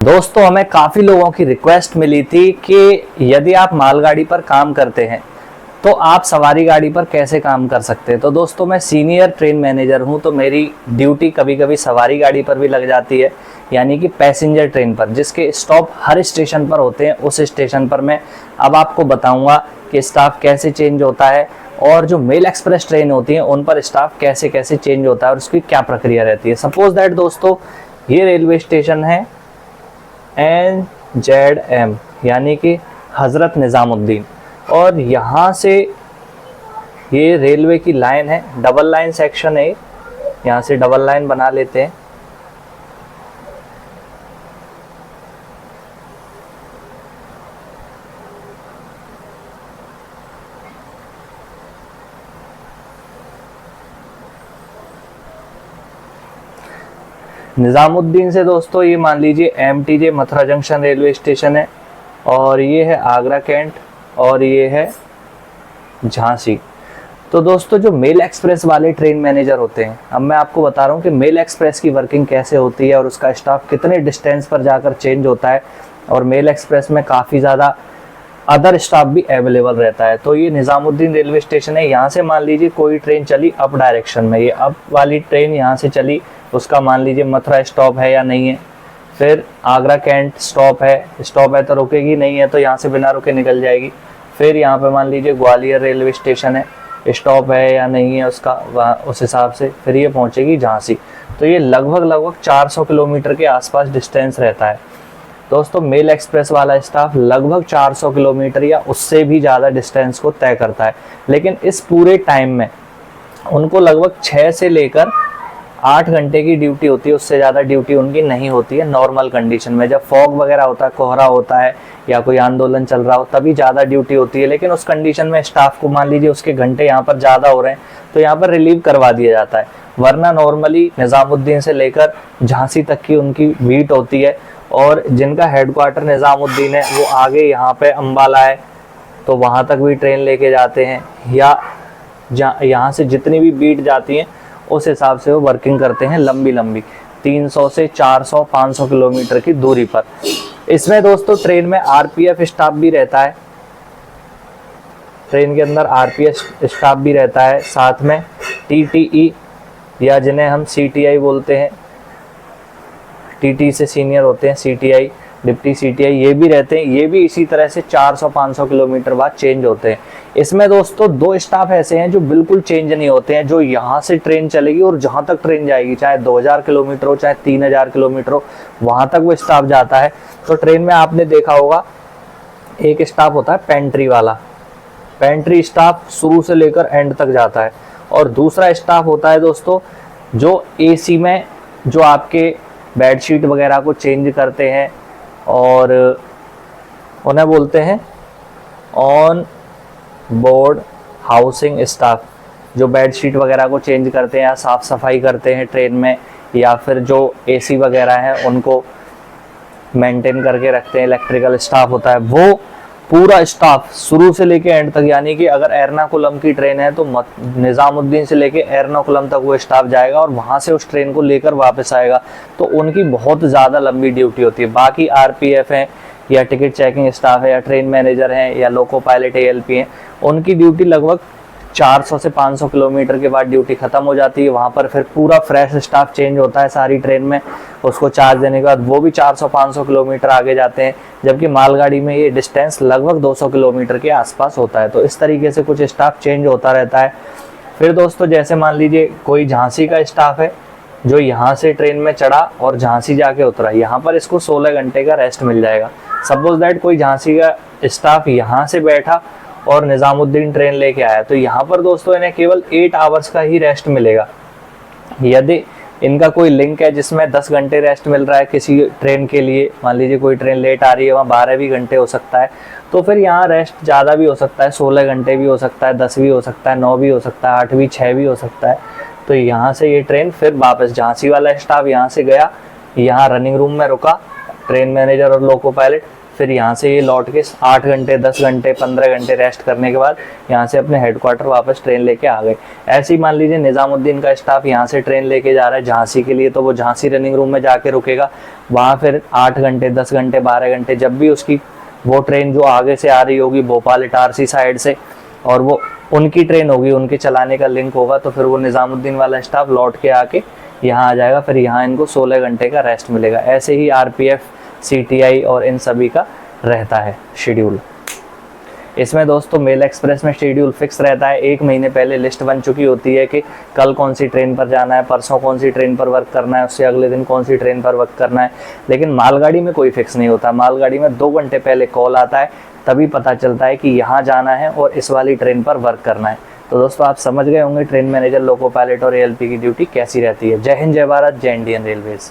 दोस्तों, हमें काफ़ी लोगों की रिक्वेस्ट मिली थी कि यदि आप मालगाड़ी पर काम करते हैं तो आप सवारी गाड़ी पर कैसे काम कर सकते हैं। तो दोस्तों, मैं सीनियर ट्रेन मैनेजर हूं, तो मेरी ड्यूटी कभी कभी सवारी गाड़ी पर भी लग जाती है, यानी कि पैसेंजर ट्रेन पर, जिसके स्टॉप हर स्टेशन पर होते हैं। उस स्टेशन पर मैं अब आपको बताऊंगा कि स्टाफ कैसे चेंज होता है और जो मेल एक्सप्रेस ट्रेन होती हैं उन पर स्टाफ कैसे कैसे चेंज होता है और उसकी क्या प्रक्रिया रहती है। सपोज दैट दोस्तों, ये रेलवे स्टेशन है NZM, यानी कि हज़रत निज़ामुद्दीन, और यहाँ से ये रेलवे की लाइन है, डबल लाइन सेक्शन है। यहाँ से डबल लाइन बना लेते हैं। निज़ामुद्दीन से दोस्तों ये मान लीजिए MTJ Mathura junction railway station है, और ये है आगरा कैंट, और ये है झांसी। तो दोस्तों, जो मेल एक्सप्रेस वाले ट्रेन मैनेजर होते हैं, अब मैं आपको बता रहा हूँ कि मेल एक्सप्रेस की वर्किंग कैसे होती है और उसका स्टाफ कितने डिस्टेंस पर जाकर चेंज होता है, और मेल एक्सप्रेस में काफ़ी ज़्यादा अदर स्टाफ भी अवेलेबल रहता है। तो ये निज़ामुद्दीन रेलवे स्टेशन है। यहाँ से मान लीजिए कोई ट्रेन चली अप डायरेक्शन में, ये अप वाली ट्रेन यहाँ से चली, उसका मान लीजिए मथुरा स्टॉप है या नहीं है, फिर आगरा कैंट स्टॉप है तो रुकेगी, नहीं है तो यहाँ से बिना रुके निकल जाएगी। फिर यहाँ पे मान लीजिए ग्वालियर रेलवे स्टेशन है, स्टॉप है या नहीं है उसका, वहाँ उस हिसाब से फिर ये पहुँचेगी झांसी। तो ये लगभग 400 किलोमीटर के आसपास डिस्टेंस रहता है। दोस्तों, मेल एक्सप्रेस वाला स्टाफ लगभग 400 किलोमीटर या उससे भी ज़्यादा डिस्टेंस को तय करता है, लेकिन इस पूरे टाइम में उनको लगभग 6 से लेकर 8 घंटे की ड्यूटी होती है। उससे ज़्यादा ड्यूटी उनकी नहीं होती है नॉर्मल कंडीशन में। जब फॉग वगैरह होता है, कोहरा होता है या कोई आंदोलन चल रहा हो, तभी ज़्यादा ड्यूटी होती है। लेकिन उस कंडीशन में स्टाफ को मान लीजिए उसके घंटे यहाँ पर ज़्यादा हो रहे हैं तो यहाँ पर रिलीव करवा दिया जाता है, वरना नॉर्मली निज़ामुद्दीन से लेकर झांसी तक की उनकी बीट होती है। और जिनका हेडक्वार्टर निज़ामुद्दीन है वो आगे यहाँ पे अम्बाला है, तो वहाँ तक भी ट्रेन लेके जाते हैं, या यहाँ से जितनी भी बीट जाती हैं उस हिसाब से वो वर्किंग करते हैं लंबी 300 से 400 500 किलोमीटर की दूरी पर। इसमें दोस्तों ट्रेन में RPF स्टाफ भी रहता है, ट्रेन के अंदर RPF स्टाफ भी रहता है, साथ में TTE या जिन्हें हम CTI बोलते हैं, TT से सीनियर होते हैं CTI, डिप्टी CTI, ये भी रहते हैं। ये भी इसी तरह से 400-500 किलोमीटर बाद चेंज होते हैं। इसमें दोस्तों 2 स्टाफ ऐसे हैं जो बिल्कुल चेंज नहीं होते हैं, जो यहाँ से ट्रेन चलेगी और जहाँ तक ट्रेन जाएगी, चाहे 2000 किलोमीटर हो चाहे 3000 किलोमीटर हो, वहाँ तक वो स्टाफ जाता है। तो ट्रेन में आपने देखा होगा एक स्टाफ होता है पेंट्री वाला, पेंट्री स्टाफ शुरू से लेकर एंड तक जाता है, और दूसरा स्टाफ होता है दोस्तों जो AC में जो आपके बेडशीट वगैरह को चेंज करते हैं, और उन्हें बोलते हैं ऑन बोर्ड हाउसिंग स्टाफ, जो बेडशीट वगैरह को चेंज करते हैं या साफ़ सफाई करते हैं ट्रेन में, या फिर जो AC वगैरह हैं उनको मेंटेन करके रखते हैं। इलेक्ट्रिकल स्टाफ होता है, वो पूरा स्टाफ शुरू से लेके एंड तक, यानी कि अगर एर्नाकुलम की ट्रेन है तो निज़ामुद्दीन से लेके एर्नाकुलम तक वो स्टाफ जाएगा और वहाँ से उस ट्रेन को लेकर वापस आएगा। तो उनकी बहुत ज़्यादा लंबी ड्यूटी होती है। बाकी RPF हैं या टिकट चेकिंग स्टाफ है या ट्रेन मैनेजर हैं या लोको पायलट ALP हैं, उनकी ड्यूटी लगभग 400 से 500 किलोमीटर के बाद ड्यूटी खत्म हो जाती है। वहाँ पर फिर पूरा फ्रेश स्टाफ चेंज होता है सारी ट्रेन में, उसको चार्ज देने के बाद वो भी 400-500 किलोमीटर आगे जाते हैं, जबकि मालगाड़ी में ये डिस्टेंस लगभग 200 किलोमीटर के आसपास होता है। तो इस तरीके से कुछ स्टाफ चेंज होता रहता है। फिर दोस्तों, जैसे मान लीजिए कोई झांसी का स्टाफ है जो यहाँ से ट्रेन में चढ़ा और झांसी जाके उतरा, यहाँ पर इसको 16 घंटे का रेस्ट मिल जाएगा। सपोज दैट कोई झांसी का स्टाफ यहाँ से बैठा और निज़ामुद्दीन ट्रेन लेके आया, तो यहाँ पर दोस्तों इन्हें केवल 8 आवर्स का ही रेस्ट मिलेगा। यदि इनका कोई लिंक है जिसमें 10 घंटे रेस्ट मिल रहा है किसी ट्रेन के लिए, मान लीजिए कोई ट्रेन लेट आ रही है, वहाँ 12 भी घंटे हो सकता है, तो फिर यहाँ रेस्ट ज़्यादा भी हो सकता है, 16 घंटे भी हो सकता है, 10 भी हो सकता है, 9 भी हो सकता है, 8 भी, 6 भी हो सकता है। तो यहाँ से ये ट्रेन फिर वापस, झांसी वाला स्टाफ यहाँ से गया, यहाँ रनिंग रूम में रुका, ट्रेन मैनेजर और लोको पायलट, फिर यहाँ से ये लौट के 8 घंटे 10 घंटे 15 घंटे रेस्ट करने के बाद यहाँ से अपने हेडक्वार्टर वापस ट्रेन लेके आ गए। ऐसे ही मान लीजिए निज़ामुद्दीन का स्टाफ यहाँ से ट्रेन लेके जा रहा है झांसी के लिए, तो वो झांसी रनिंग रूम में जाके रुकेगा, वहाँ फिर 8 घंटे 10 घंटे 12 घंटे, जब भी उसकी वो ट्रेन जो आगे से आ रही होगी भोपाल इटारसी साइड से और वो उनकी ट्रेन होगी, उनके चलाने का लिंक होगा, तो फिर वो निज़ामुद्दीन वाला स्टाफ लौट के आके यहाँ आ जाएगा, फिर यहाँ इनको 16 घंटे का रेस्ट मिलेगा। ऐसे ही आरपीएफ, सीटीआई और इन सभी का रहता है शेड्यूल। इसमें दोस्तों मेल एक्सप्रेस में शेड्यूल फिक्स रहता है, 1 महीने पहले लिस्ट बन चुकी होती है कि कल कौन सी ट्रेन पर जाना है, परसों कौन सी ट्रेन पर वर्क करना है, उससे अगले दिन कौन सी ट्रेन पर वर्क करना है। लेकिन मालगाड़ी में कोई फिक्स नहीं होता, मालगाड़ी में 2 घंटे पहले कॉल आता है, तभी पता चलता है कि यहाँ जाना है और इस वाली ट्रेन पर वर्क करना है। तो दोस्तों आप समझ गए होंगे ट्रेन मैनेजर, लोको पायलट और एएलपी की ड्यूटी कैसी रहती है। जय हिंद, जय भारत, जय इंडियन रेलवेज।